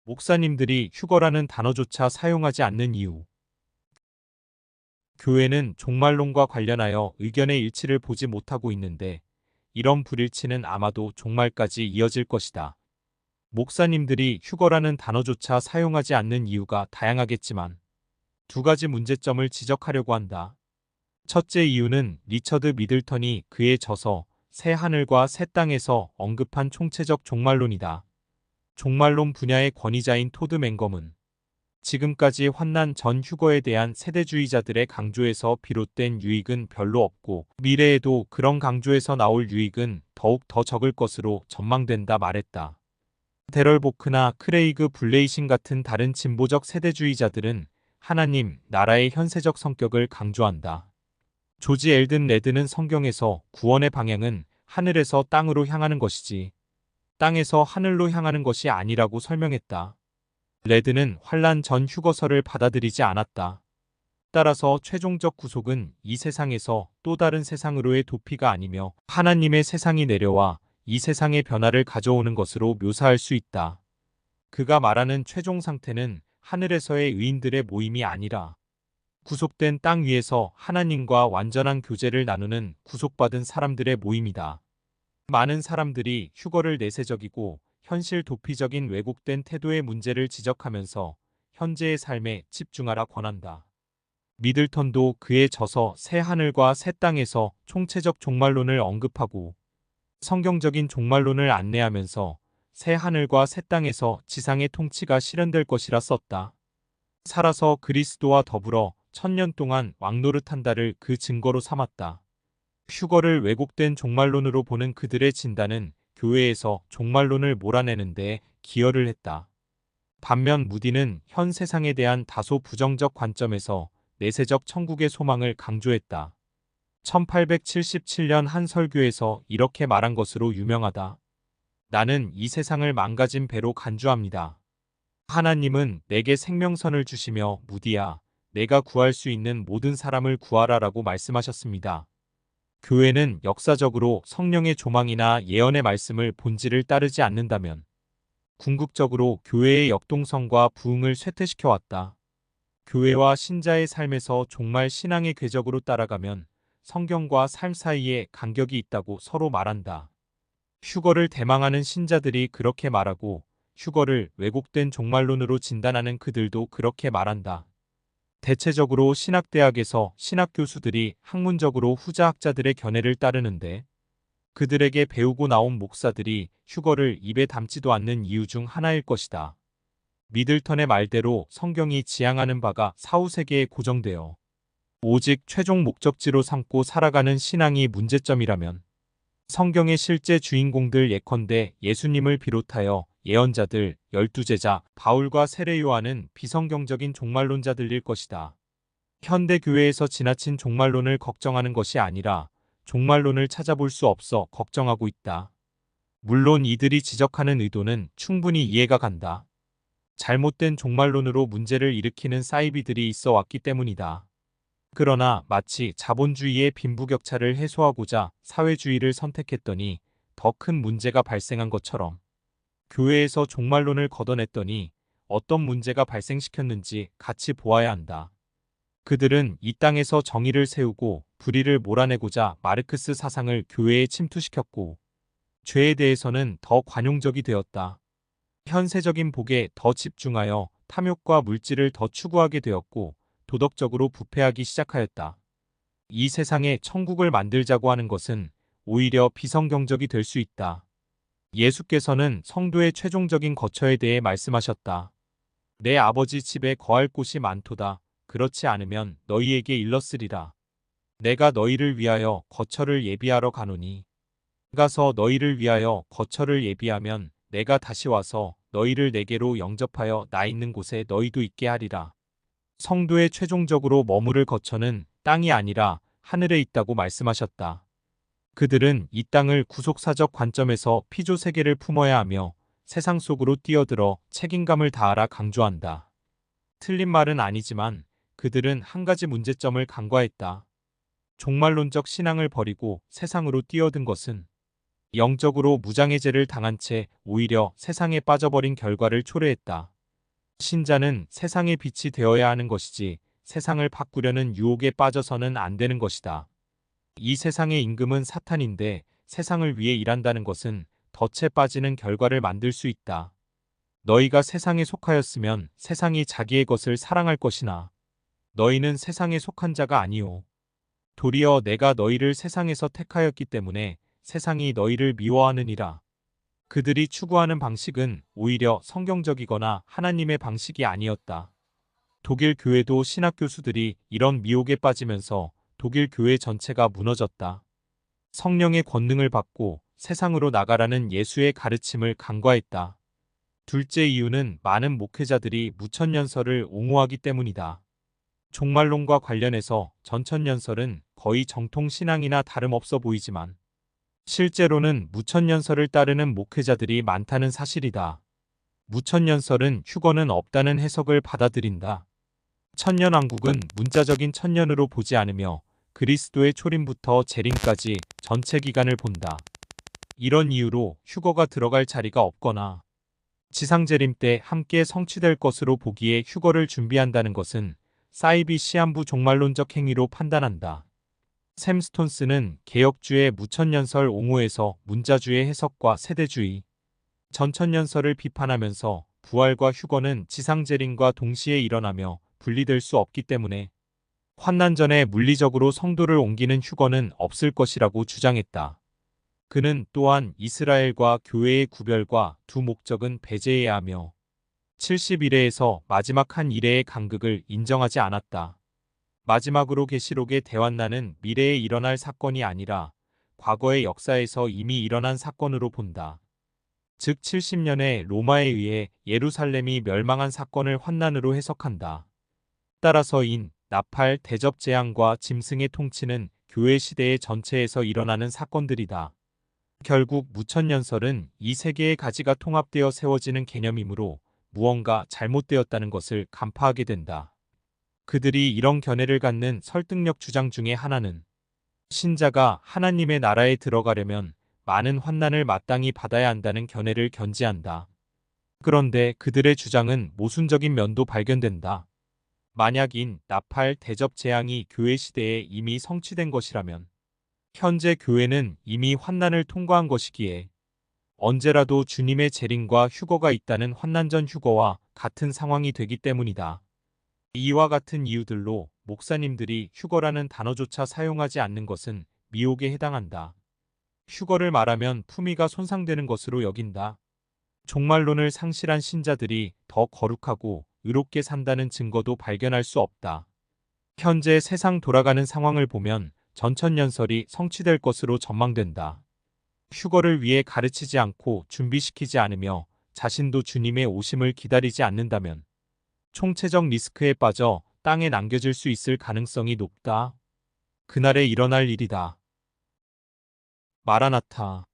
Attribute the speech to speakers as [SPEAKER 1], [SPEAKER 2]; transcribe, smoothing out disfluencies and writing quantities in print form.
[SPEAKER 1] 목사님들이 휴거라는 단어조차 사용하지 않는 이유. 교회는 종말론과 관련하여 의견의 일치를 보지 못하고 있는데 이런 불일치는 아마도 종말까지 이어질 것이다. 목사님들이 휴거라는 단어조차 사용하지 않는 이유가 다양하겠지만 두 가지 문제점을 지적하려고 한다. 첫째 이유는 리처드 미들턴이 그의 저서 새 하늘과 새 땅에서 언급한 총체적 종말론이다. 종말론 분야의 권위자인 토드 맹검은 지금까지 환난 전 휴거에 대한 세대주의자들의 강조에서 비롯된 유익은 별로 없고 미래에도 그런 강조에서 나올 유익은 더욱 더 적을 것으로 전망된다 말했다. 데럴 보크나 크레이그 블레이신 같은 다른 진보적 세대주의자들은 하나님, 나라의 현세적 성격을 강조한다. 조지 엘든 레드는 성경에서 구원의 방향은 하늘에서 땅으로 향하는 것이지 땅에서 하늘로 향하는 것이 아니라고 설명했다. 레드는 환란 전 휴거설을 받아들이지 않았다. 따라서 최종적 구속은 이 세상에서 또 다른 세상으로의 도피가 아니며 하나님의 세상이 내려와 이 세상의 변화를 가져오는 것으로 묘사할 수 있다. 그가 말하는 최종 상태는 하늘에서의 의인들의 모임이 아니라 구속된 땅 위에서 하나님과 완전한 교제를 나누는 구속받은 사람들의 모임이다. 많은 사람들이 휴거를 내세적이고 현실 도피적인 왜곡된 태도의 문제를 지적하면서 현재의 삶에 집중하라 권한다. 미들턴도 그의 저서 새 하늘과 새 땅에서 총체적 종말론을 언급하고 성경적인 종말론을 안내하면서 새 하늘과 새 땅에서 지상의 통치가 실현될 것이라 썼다. 살아서 그리스도와 더불어 1000년 동안 왕노릇한다를 그 증거로 삼았다. 휴거를 왜곡된 종말론으로 보는 그들의 진단은 교회에서 종말론을 몰아내는 데 기여를 했다. 반면 무디는 현 세상에 대한 다소 부정적 관점에서 내세적 천국의 소망을 강조했다. 1877년 한 설교에서 이렇게 말한 것으로 유명하다. 나는 이 세상을 망가진 배로 간주합니다. 하나님은 내게 생명선을 주시며 무디야, 내가 구할 수 있는 모든 사람을 구하라라고 말씀하셨습니다. 교회는 역사적으로 성령의 조망이나 예언의 말씀을 본질을 따르지 않는다면 궁극적으로 교회의 역동성과 부흥을 쇠퇴시켜왔다. 교회와 신자의 삶에서 종말 신앙의 궤적으로 따라가면 성경과 삶 사이에 간격이 있다고 서로 말한다. 휴거를 대망하는 신자들이 그렇게 말하고 휴거를 왜곡된 종말론으로 진단하는 그들도 그렇게 말한다. 대체적으로 신학대학에서 신학교수들이 학문적으로 후자학자들의 견해를 따르는데 그들에게 배우고 나온 목사들이 휴거를 입에 담지도 않는 이유 중 하나일 것이다. 미들턴의 말대로 성경이 지향하는 바가 사후세계에 고정되어 오직 최종 목적지로 삼고 살아가는 신앙이 문제점이라면 성경의 실제 주인공들 예컨대 예수님을 비롯하여 예언자들, 12제자, 바울과 세례 요한은 비성경적인 종말론자들일 것이다. 현대 교회에서 지나친 종말론을 걱정하는 것이 아니라 종말론을 찾아볼 수 없어 걱정하고 있다. 물론 이들이 지적하는 의도는 충분히 이해가 간다. 잘못된 종말론으로 문제를 일으키는 사이비들이 있어 왔기 때문이다. 그러나 마치 자본주의의 빈부격차를 해소하고자 사회주의를 선택했더니 더 큰 문제가 발생한 것처럼 교회에서 종말론을 걷어냈더니 어떤 문제가 발생시켰는지 같이 보아야 한다. 그들은 이 땅에서 정의를 세우고 불의를 몰아내고자 마르크스 사상을 교회에 침투시켰고 죄에 대해서는 더 관용적이 되었다. 현세적인 복에 더 집중하여 탐욕과 물질을 더 추구하게 되었고 도덕적으로 부패하기 시작하였다. 이 세상에 천국을 만들자고 하는 것은 오히려 비성경적이 될 수 있다. 예수께서는 성도의 최종적인 거처에 대해 말씀하셨다. 내 아버지 집에 거할 곳이 많도다. 그렇지 않으면 너희에게 일렀으리라. 내가 너희를 위하여 거처를 예비하러 가노니 가서 너희를 위하여 거처를 예비하면 내가 다시 와서 너희를 내게로 영접하여 나 있는 곳에 너희도 있게 하리라. 성도의 최종적으로 머무를 거처는 땅이 아니라 하늘에 있다고 말씀하셨다. 그들은 이 땅을 구속사적 관점에서 피조세계를 품어야 하며 세상 속으로 뛰어들어 책임감을 다하라 강조한다. 틀린 말은 아니지만 그들은 한 가지 문제점을 간과했다. 종말론적 신앙을 버리고 세상으로 뛰어든 것은 영적으로 무장해제를 당한 채 오히려 세상에 빠져버린 결과를 초래했다. 신자는 세상의 빛이 되어야 하는 것이지 세상을 바꾸려는 유혹에 빠져서는 안 되는 것이다. 이 세상의 임금은 사탄인데 세상을 위해 일한다는 것은 덫에 빠지는 결과를 만들 수 있다. 너희가 세상에 속하였으면 세상이 자기의 것을 사랑할 것이나 너희는 세상에 속한 자가 아니요 도리어 내가 너희를 세상에서 택하였기 때문에 세상이 너희를 미워하느니라. 그들이 추구하는 방식은 오히려 성경적이거나 하나님의 방식이 아니었다. 독일 교회도 신학 교수들이 이런 미혹에 빠지면서 독일 교회 전체가 무너졌다. 성령의 권능을 받고 세상으로 나가라는 예수의 가르침을 간과했다. 둘째 이유는 많은 목회자들이 무천년설을 옹호하기 때문이다. 종말론과 관련해서 전천년설은 거의 정통신앙이나 다름없어 보이지만 실제로는 무천년설을 따르는 목회자들이 많다는 사실이다. 무천년설은 휴거는 없다는 해석을 받아들인다. 천년왕국은 문자적인 천년으로 보지 않으며 그리스도의 초림부터 재림까지 전체 기간을 본다. 이런 이유로 휴거가 들어갈 자리가 없거나 지상재림 때 함께 성취될 것으로 보기에 휴거를 준비한다는 것은 사이비 시한부 종말론적 행위로 판단한다. 샘 스톤스는 개혁주의 무천년설 옹호에서 문자주의 해석과 세대주의, 전천년설을 비판하면서 부활과 휴거는 지상재림과 동시에 일어나며 분리될 수 없기 때문에 환난 전에 물리적으로 성도를 옮기는 휴거는 없을 것이라고 주장했다. 그는 또한 이스라엘과 교회의 구별과 두 목적은 배제해야 하며 70일에서 마지막 한 일회의 간극을 인정하지 않았다. 마지막으로 계시록의 대환난은 미래에 일어날 사건이 아니라 과거의 역사에서 이미 일어난 사건으로 본다. 즉 70년에 로마에 의해 예루살렘이 멸망한 사건을 환난으로 해석한다. 따라서 인, 나팔, 대접 재앙과 짐승의 통치는 교회 시대의 전체에서 일어나는 사건들이다. 결국 무천년설은 이 세 개의 가지가 통합되어 세워지는 개념이므로 무언가 잘못되었다는 것을 간파하게 된다. 그들이 이런 견해를 갖는 설득력 주장 중에 하나는 신자가 하나님의 나라에 들어가려면 많은 환난을 마땅히 받아야 한다는 견해를 견지한다. 그런데 그들의 주장은 모순적인 면도 발견된다. 만약 인, 나팔, 대접 재앙이 교회 시대에 이미 성취된 것이라면 현재 교회는 이미 환난을 통과한 것이기에 언제라도 주님의 재림과 휴거가 있다는 환난 전 휴거와 같은 상황이 되기 때문이다. 이와 같은 이유들로 목사님들이 휴거라는 단어조차 사용하지 않는 것은 미혹에 해당한다. 휴거를 말하면 품위가 손상되는 것으로 여긴다. 종말론을 상실한 신자들이 더 거룩하고 의롭게 산다는 증거도 발견할 수 없다. 현재 세상 돌아가는 상황을 보면 전천년설이 성취될 것으로 전망된다. 휴거를 위해 가르치지 않고 준비시키지 않으며 자신도 주님의 오심을 기다리지 않는다면 총체적 리스크에 빠져 땅에 남겨질 수 있을 가능성이 높다. 그날에 일어날 일이다. 마라나타.